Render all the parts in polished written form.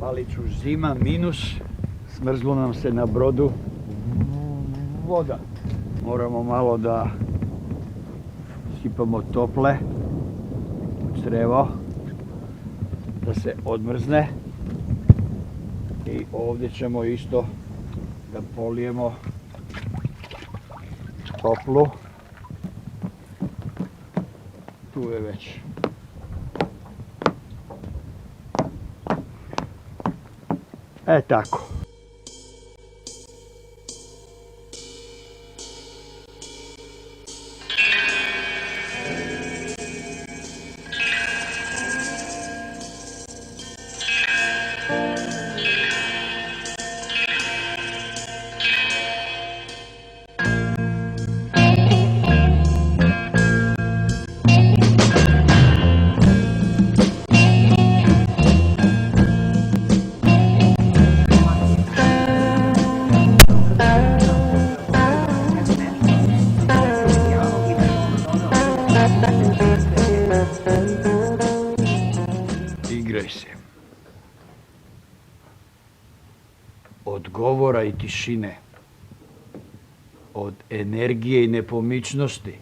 Paliću zima, minus, smrzlo nam se na brodu voda. Moramo malo da sipamo tople u crevo, da se odmrzne. I ovdje ćemo isto da polijemo toplu. Tu je već. Tako. Igraj se. Od govora i tišine, od energije i nepomičnosti,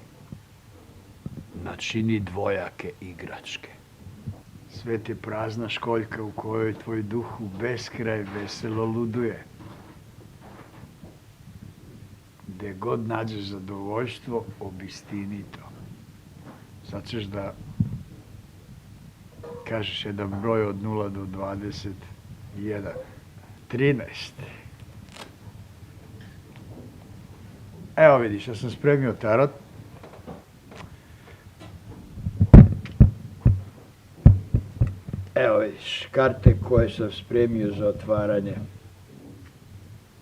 načini dvojake igračke. Svet je prazna školjka u kojoj tvoj duh u beskraj veselo luduje. Gde god nađeš zadovoljstvo, obistini to. Sad ćeš da kažeš jedan broj od 0 do 21. 13. Evo vidiš, ja sam spremio tarot. Evo vidiš, karte koje sam spremio za otvaranje.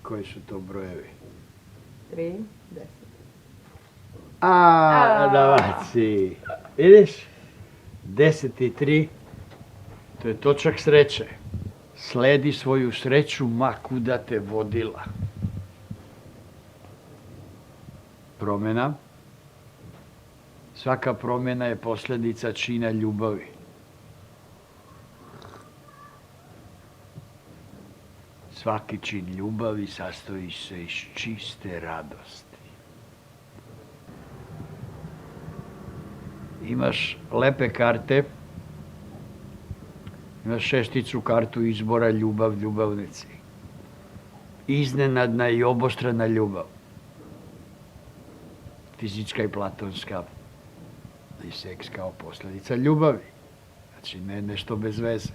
Koji su to brojevi? 3, 10. Davaci. Vidiš? 10 i 3. To je točak sreće. Sledi svoju sreću ma kuda te vodila. Promjena. Svaka promjena je posljedica čina ljubavi. Svaki čin ljubavi sastoji se iz čiste radosti. Imaš lepe karte. Imaš šesticu kartu izbora ljubav, ljubavnici. Iznenadna i obostrana ljubav. Fizička i platonska. I seks kao posljedica ljubavi. Znači ne nešto bez veze.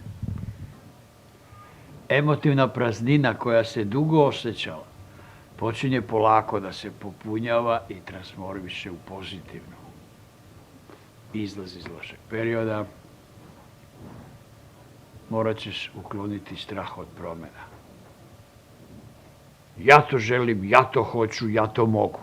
Emotivna praznina koja se dugo osjećala počinje polako da se popunjava i transformiše u pozitivnu. Izlaz iz lošeg perioda. Morat ćeš ukloniti strah od promjena. Ja to želim, ja to hoću, ja to mogu.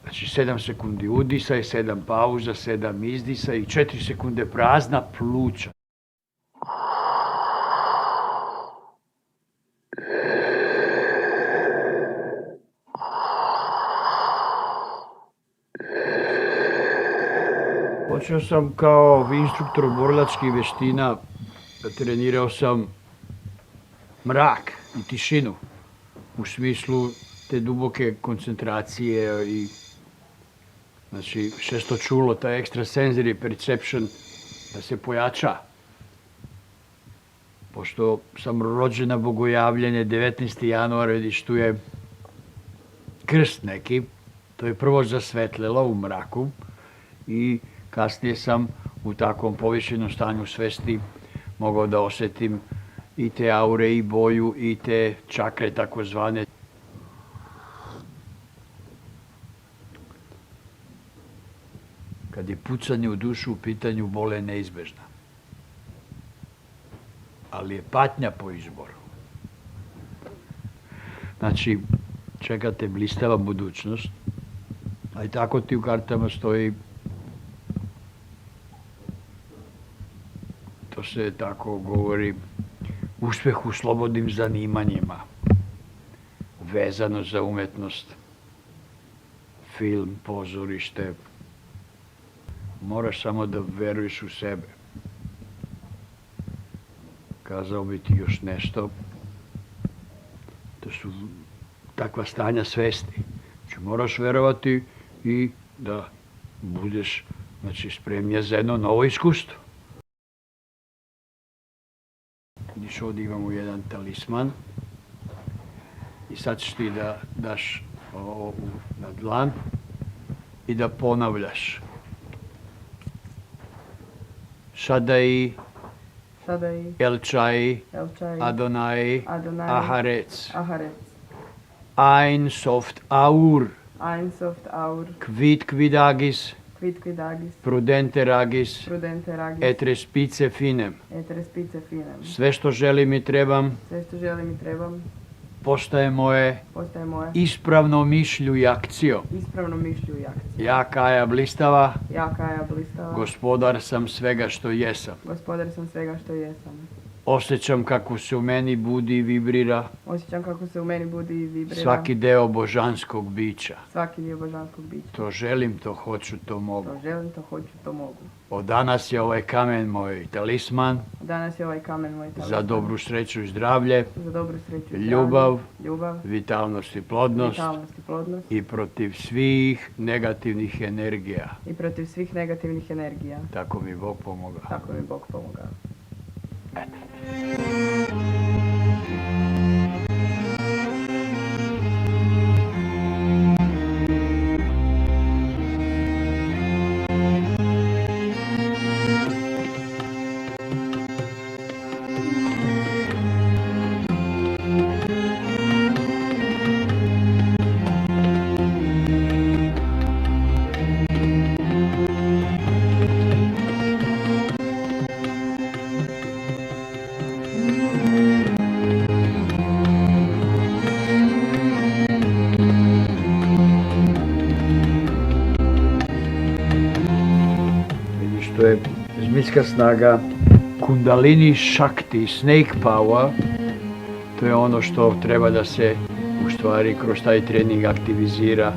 Znači 7 sekundi udisaj, 7 pauza, 7 izdisaj i 4 sekunde prazna pluća. Počeo sam kao instruktor borilačkih vještina, trenirao sam mrak i tišinu u smislu te duboke koncentracije i znači šesto čulo, taj extrasensory perception da se pojača. Pošto sam rođen na bogojavljanje 19. januar, vidiš tu je krst neki, to je prvo zasvetlilo u mraku i kasnije sam u takvom povišenom stanju svesti mogao da osjetim i te aure i boju i te čakre takozvane. Kad je pucanje u dušu u pitanju, bol je neizbežna. Ali je patnja po izboru. Znači, čeka te blistava budućnost, a i tako ti u kartama stoji, to se tako govori, uspjeh u slobodnim zanimanjima, vezano za umetnost, film, pozorište. Moraš samo da veruješ u sebe. Kazao bi ti još nešto. To su takva stanja svesti. Znači, moraš verovati i da budeš spremnija za jedno novo iskustvo. Vidiš, ovdje imamo jedan talisman i sad ćeš ti da daš ovo na dlan i da ponavljaš. Šadai, Elčai, Adonai, Aharec. Ein soft aur, quid quidagis, prudente ragis, et respice finem. Sve što želim i trebam postaje moje ispravno mišlju i akcijom. Ja Kaja blistava, gospodar sam svega što jesam. Osjećam kako se u meni budi i vibrira svaki deo božanskog bića. To želim, to hoću, to mogu. Od danas je ovaj kamen moj talisman za dobru sreću i zdravlje, ljubav, vitalnost i plodnost i protiv svih negativnih energija. Tako mi Bog pomogao. To je zmijska snaga, kundalini shakti, snake power. To je ono što treba da se u stvari kroz taj trening aktivizira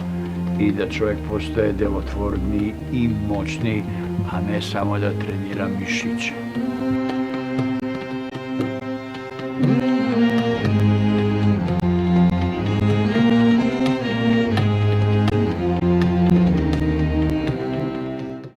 i da čovjek postaje delotvorniji i moćniji, a ne samo da trenira mišiće.